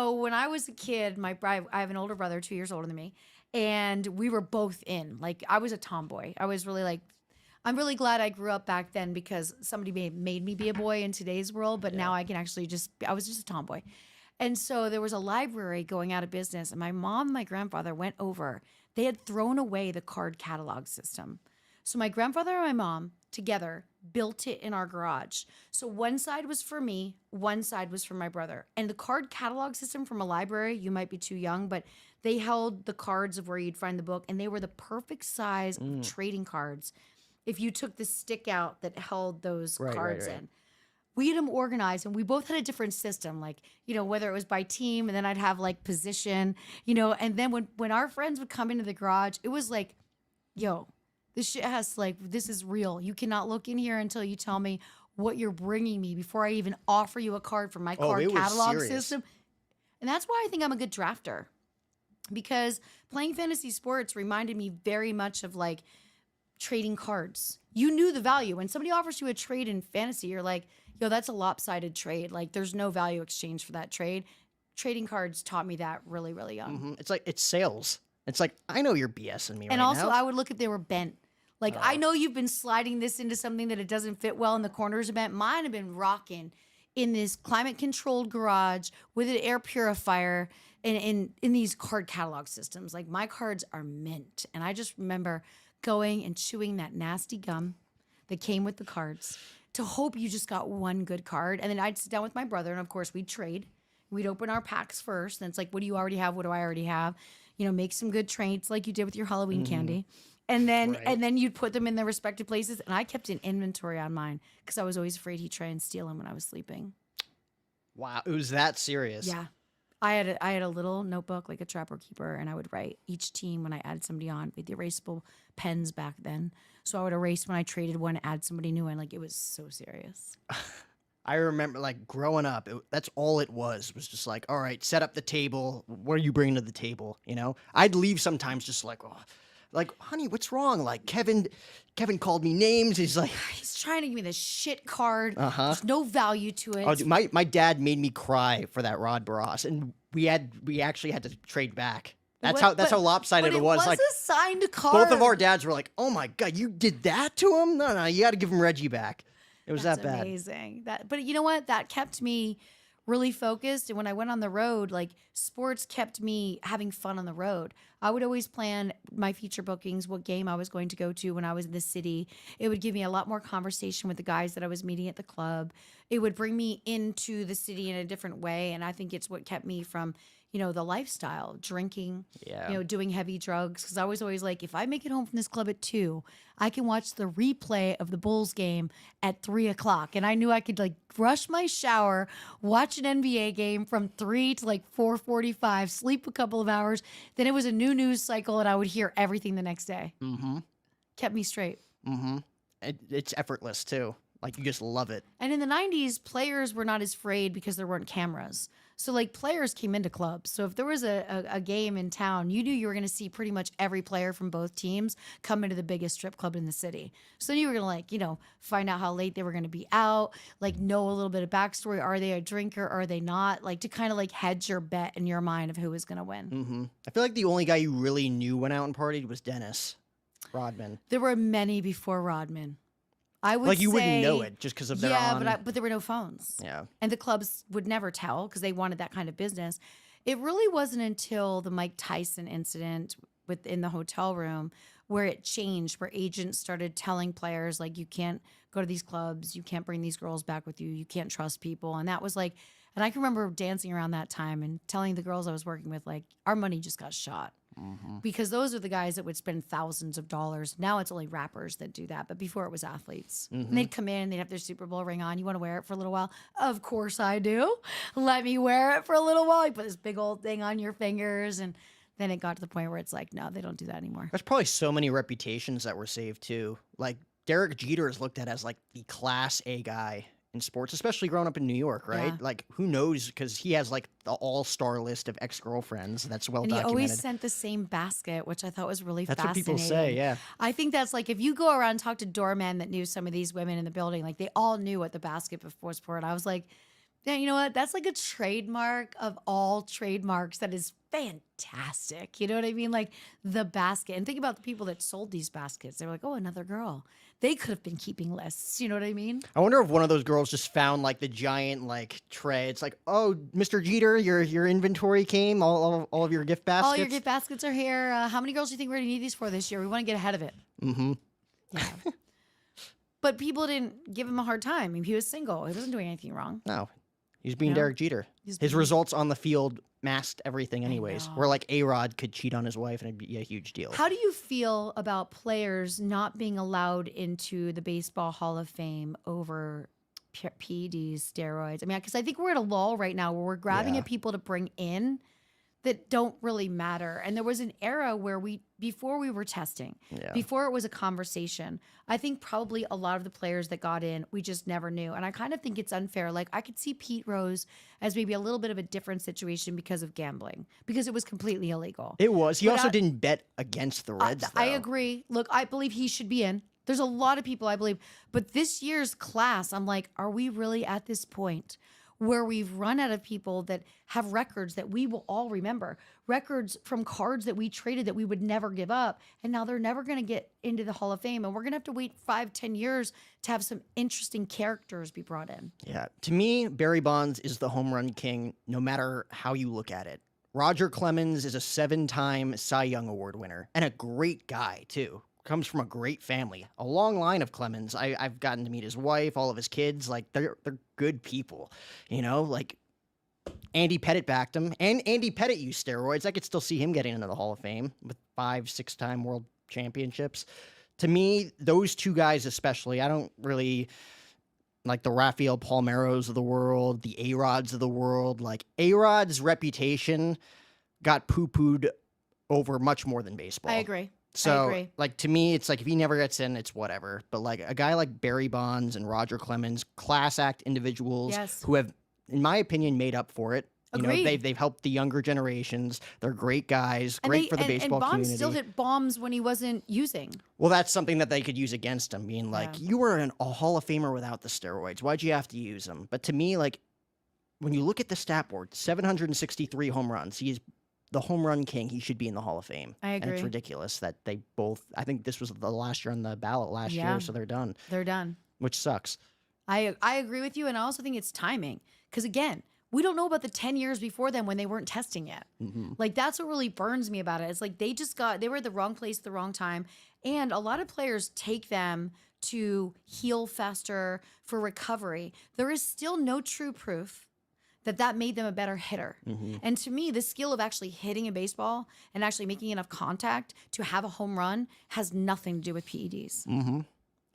So when I was a kid, I have an older brother, 2 years older than me, and we were both in. Like I was a tomboy. I was really like, I'm really glad I grew up back then because somebody made me be a boy in today's world. But now I can actually I was just a tomboy. And so there was a library going out of business, and my mom and my grandfather went over. They had thrown away the card catalog system. So my grandfather and my mom together built it in our garage. So one side was for me, one side was for my brother. And the card catalog system from a library, you might be too young, but they held the cards of where you'd find the book, and they were the perfect size of trading cards if you took the stick out that held those cards in. We had them organized, and we both had a different system, like, whether it was by team, and then I'd have like position, and then when our friends would come into the garage, it was like, yo, this shit this is real. You cannot look in here until you tell me what you're bringing me before I even offer you a card from my card catalog system. And that's why I think I'm a good drafter, because playing fantasy sports reminded me very much of like trading cards. You knew the value. When somebody offers you a trade in fantasy, you're like, yo, that's a lopsided trade. Like there's no value exchange for that trade. Trading cards taught me that really, really young. It's like, it's sales. It's like, I know you're BSing me right now. And also I would look if they were bent. Like, I know you've been sliding this into something that it doesn't fit well in the corners of it. Mine have been rocking in this climate-controlled garage with an air purifier and in these card catalog systems. Like, my cards are mint. And I just remember going and chewing that nasty gum that came with the cards to hope you just got one good card. And then I'd sit down with my brother, and, of course, we'd trade. We'd open our packs first. And it's like, what do you already have? What do I already have? Make some good trades like you did with your Halloween candy. And then you'd put them in their respective places. And I kept an inventory on mine because I was always afraid he'd try and steal them when I was sleeping. Wow, it was that serious. Yeah. I had a little notebook, like a trapper keeper, and I would write each team when I added somebody on with the erasable pens back then. So I would erase when I traded one, add somebody new in. Like, it was so serious. I remember, like, growing up, that's all it was just like, all right, set up the table. What are you bringing to the table, I'd leave sometimes just like, oh, like, honey, what's wrong? Like, Kevin called me names. He's like, he's trying to give me this shit card. There's no value to it. Oh, dude, my dad made me cry for that Rod Barros, and we actually had to trade back. That's how lopsided it was. Like, a signed card. Both of our dads were like, "Oh my god, you did that to him? No, you got to give him Reggie back." It was that bad. Amazing. But you know what? That kept me really focused. And when I went on the road, like, sports kept me having fun on the road. I would always plan my future bookings, what game I was going to go to when I was in the city. It would give me a lot more conversation with the guys that I was meeting at the club. It would bring me into the city in a different way. And I think it's what kept me from, the lifestyle, drinking, doing heavy drugs. Because I was always like, if I make it home from this club at 2, I can watch the replay of the Bulls game at 3 o'clock. And I knew I could, like, rush my shower, watch an NBA game from 3 to like 4:45, sleep a couple of hours. Then it was a new news cycle, and I would hear everything the next day. Kept me straight. It's effortless too. Like, you just love it. And in the 90s, players were not as afraid because there weren't cameras. So, like, players came into clubs. So if there was a game in town, you knew you were going to see pretty much every player from both teams come into the biggest strip club in the city. So you were going to, like, find out how late they were going to be out, like, know a little bit of backstory. Are they a drinker? Are they not? Like, to kind of, like, hedge your bet in your mind of who was going to win. I feel like the only guy you really knew went out and partied was Dennis Rodman. There were many before Rodman. I would like, you say, wouldn't know it just because of their but there were no phones. Yeah. And the clubs would never tell because they wanted that kind of business. It really wasn't until the Mike Tyson incident within the hotel room where it changed, where agents started telling players, like, you can't go to these clubs, you can't bring these girls back with you, you can't trust people. And that was like, and I can remember dancing around that time and telling the girls I was working with, like, our money just got shot. Because those are the guys that would spend thousands of dollars. Now it's only rappers that do that. But before it was athletes. And they'd come in, they'd have their Super Bowl ring on. You want to wear it for a little while? Of course I do. Let me wear it for a little while. You put this big old thing on your fingers. And then it got to the point where it's like, no, they don't do that anymore. There's probably so many reputations that were saved too. Like, Derek Jeter is looked at as like the class A guy in sports, especially growing up in New York, right? Yeah. Like, who knows? Because he has like the all-star list of ex-girlfriends. That's well documented. And he always sent the same basket, which I thought was really That's fascinating. what people say, yeah. I think that's like, if you go around and talk to doormen that knew some of these women in the building, like, they all knew what the basket was for. And I was like, Yeah, you know what? That's like a trademark of all trademarks that is fantastic. You know what I mean? Like the basket. And think about the people that sold these baskets. They were like, oh, another girl. They could have been keeping lists. You know what I mean? I wonder if one of those girls just found like the giant like tray. It's like, oh, Mr. Jeter, your inventory came, all of your gift baskets. All your gift baskets are here. How many girls do you think we're going to need these for this year? We want to get ahead of it. Mm-hmm. Yeah. But people didn't give him a hard time. I mean, he was single. He wasn't doing anything wrong. No, he's being You know? Derek Jeter. He's His being- results on the field masked everything, anyways. know. Where like A-Rod could cheat on his wife and it'd be a huge deal. How do you feel about players not being allowed into the Baseball Hall of Fame over PEDs, steroids? I mean, because I think we're at a lull right now where we're grabbing Yeah. at people to bring in that don't really matter. And there was an era where before we were testing, Yeah. before it was a conversation, I think probably a lot of the players that got in, we just never knew. And I kind of think it's unfair. Like I could see Pete Rose as maybe a little bit of a different situation because of gambling, because it was completely illegal. It was. He But also I- didn't bet against the Reds, though. I agree. Look, I believe he should be in. There's a lot of people I believe. But this year's class, I'm like, are we really at this point where we've run out of people that have records that we will all remember? Records from cards that we traded that we would never give up. And now they're never going to get into the Hall of Fame. And we're going to have to wait 5-10 years to have some interesting characters be brought in. Yeah. To me, Barry Bonds is the home run king, no matter how you look at it. Roger Clemens is a 7-time Cy Young Award winner and a great guy, too. Comes from a great family, a long line of Clemens. I've gotten to meet his wife, all of his kids. Like they're good people, you know. Like Andy Pettitte backed him, and Andy Pettitte used steroids. I could still see him getting into the Hall of Fame with 5-6-time world championships. To me, those two guys especially, I don't really like the Rafael Palmeiros of the world, the A-Rods of the world. Like A-Rod's reputation got poo-pooed over much more than baseball. I agree. So, agree. like, to me, it's like if he never gets in, it's whatever. But, like, a guy like Barry Bonds and Roger Clemens, class act individuals Yes. who have, in my opinion, made up for it. You know, Agreed. they've helped the younger generations. They're great guys, And great for the baseball and Bonds community. still hit bombs when he wasn't using. Well, that's something that they could use against him, being like, Yeah. you were a Hall of Famer without the steroids. Why'd you have to use them? But to me, like, when you look at the stat board, 763 home runs. He is the home run king. He should be in the Hall of Fame. I And agree. it's ridiculous that they both, I think this was the last year on the ballot last Yeah. year, so they're done, They're done. which sucks. I agree with you, and I also think it's timing. Because again, we don't know about the 10 years before then when they weren't testing yet. Hmm. Like that's what really burns me about it. It's like they were at the wrong place at the wrong time. And a lot of players take them to heal faster for recovery. There is still no true proof that made them a better hitter. Hmm. And to me, the skill of actually hitting a baseball and actually making enough contact to have a home run has nothing to do with PEDs. Hmm.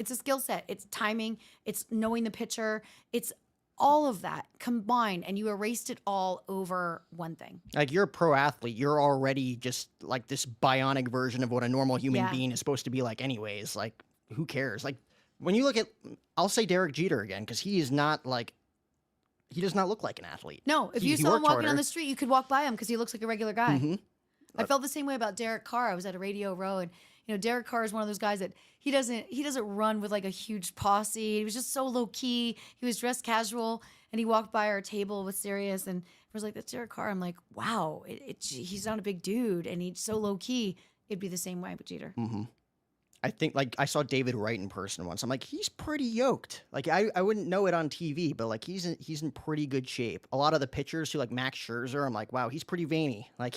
It's a skill set. It's timing. It's knowing the pitcher. It's all of that combined, and you erased it all over one thing. Like, you're a pro athlete. You're already just like this bionic version of what a normal human Yeah. being is supposed to be like anyways. Like, who cares? Like, when you look at, I'll say Derek Jeter again, because he is not like, he does not look like an athlete. No, if He you saw him worked walking on harder. the street, you could walk by him because he looks like a regular guy. Mhm. I felt the same way about Derek Carr. I was at a Radio Row, and Derek Carr is one of those guys that he doesn't run with like a huge posse. He was just so low key. He was dressed casual, and he walked by our table with Sirius, and I was like, "That's Derek Carr." I'm like, "Wow, he's not a big dude, and he's so low key." It'd be the same way with Jeter. Hmm. I think, like, I saw David Wright in person once. I'm like, he's pretty yoked. Like, I wouldn't know it on TV, but like he's in pretty good shape. A lot of the pitchers who like Max Scherzer, I'm like, wow, he's pretty veiny. Like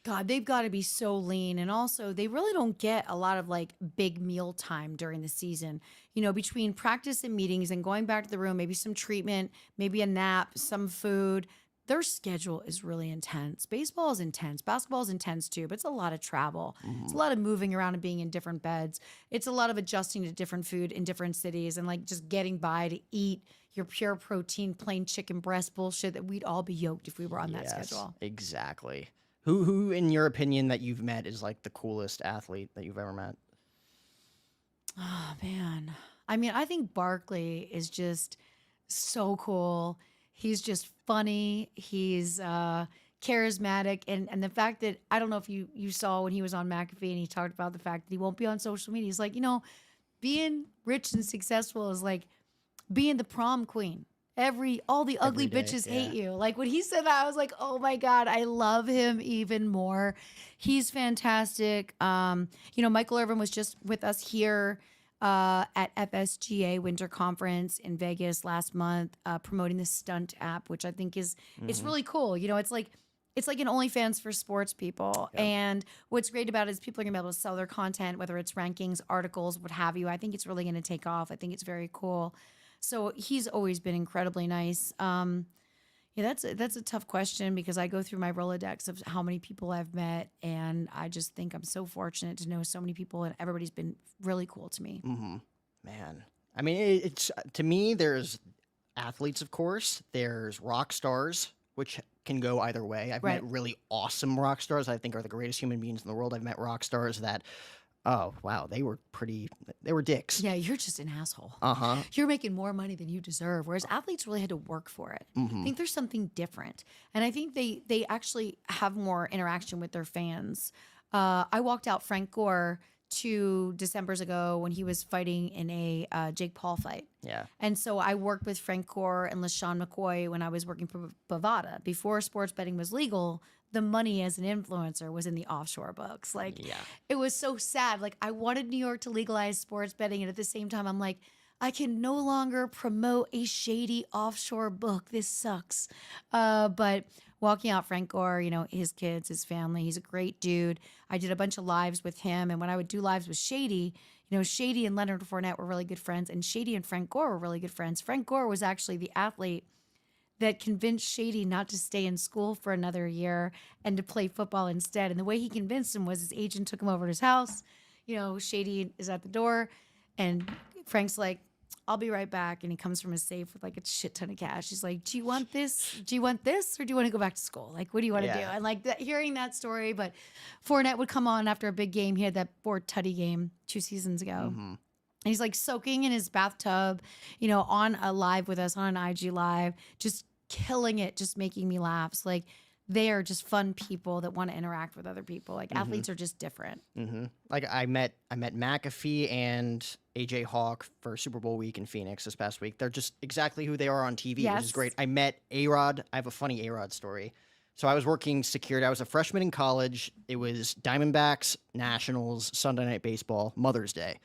God, they've got to be so lean. And also, they really don't get a lot of like big meal time during the season. Between practice and meetings and going back to the room, maybe some treatment, maybe a nap, some food. Their schedule is really intense. Baseball is intense. Basketball is intense too, but it's a lot of travel. It's a lot of moving around and being in different beds. It's a lot of adjusting to different food in different cities and like just getting by to eat your pure protein, plain chicken breast bullshit that we'd all be yoked if we were on that schedule. exactly. Who, in your opinion, that you've met is like the coolest athlete that you've ever met? Oh, man. I mean, I think Barkley is just so cool. He's just funny. He's charismatic. And the fact that, I don't know if you saw when he was on McAfee and he talked about the fact that he won't be on social media. He's like, being rich and successful is like being the prom queen. all the ugly Every day, bitches yeah. hate you. Like when he said that, I was like, oh my God, I love him even more. He's fantastic. Michael Irvin was just with us here at FSGA Winter Conference in Vegas last month, promoting the Stunt app, which I think is it's really cool. It's like an OnlyFans for sports people. Yep. And what's great about it is people are gonna be able to sell their content, whether it's rankings, articles, what have you. I think it's really gonna take off. I think it's very cool. So he's always been incredibly nice. Yeah, that's a tough question because I go through my Rolodex of how many people I've met, and I just think I'm so fortunate to know so many people, and everybody's been really cool to me. Man, I mean, it's to me. There's athletes, of course. There's rock stars, which can go either way. I've met Right. really awesome rock stars. I think are the greatest human beings in the world. I've met rock stars that, oh wow, they were dicks. Yeah, you're just an asshole. Uh-huh. You're making more money than you deserve, whereas athletes really had to work for it. I think there's something different, and I think they actually have more interaction with their fans. I walked out Frank Gore 2 Decembers ago when he was fighting in a Jake Paul fight. Yeah. And so I worked with Frank Gore and LaShawn McCoy when I was working for Bovada. Before sports betting was legal, the money as an influencer was in the offshore books. Like, Yeah. it was so sad. Like, I wanted New York to legalize sports betting. And at the same time, I'm like, I can no longer promote a shady offshore book. This sucks. But walking out Frank Gore, his kids, his family, he's a great dude. I did a bunch of lives with him. And when I would do lives with Shady, Shady and Leonard Fournette were really good friends. And Shady and Frank Gore were really good friends. Frank Gore was actually the athlete that convinced Shady not to stay in school for another year and to play football instead. And the way he convinced him was his agent took him over to his house. Shady is at the door, and Frank's like, I'll be right back. And he comes from his safe with like a shit ton of cash. He's like, do you want this? Do you want this? Or do you want to go back to school? Like, what do you want to do? Yeah. And like hearing that story, but Fournette would come on after a big game. He had that Fort Tutty game 2 seasons ago. And he's like soaking in his bathtub, on a live with us, on an IG live, just killing it, just making me laugh. So like, they are just fun people that want to interact with other people. Like athletes are just different. Like I met McAfee and AJ Hawk for Super Bowl week in Phoenix this past week. They're just exactly who they are on TV, which Yes. is great. I met A-Rod. I have a funny A-Rod story. So I was working security. I was a freshman in college. It was Diamondbacks, Nationals, Sunday Night Baseball, Mother's Day.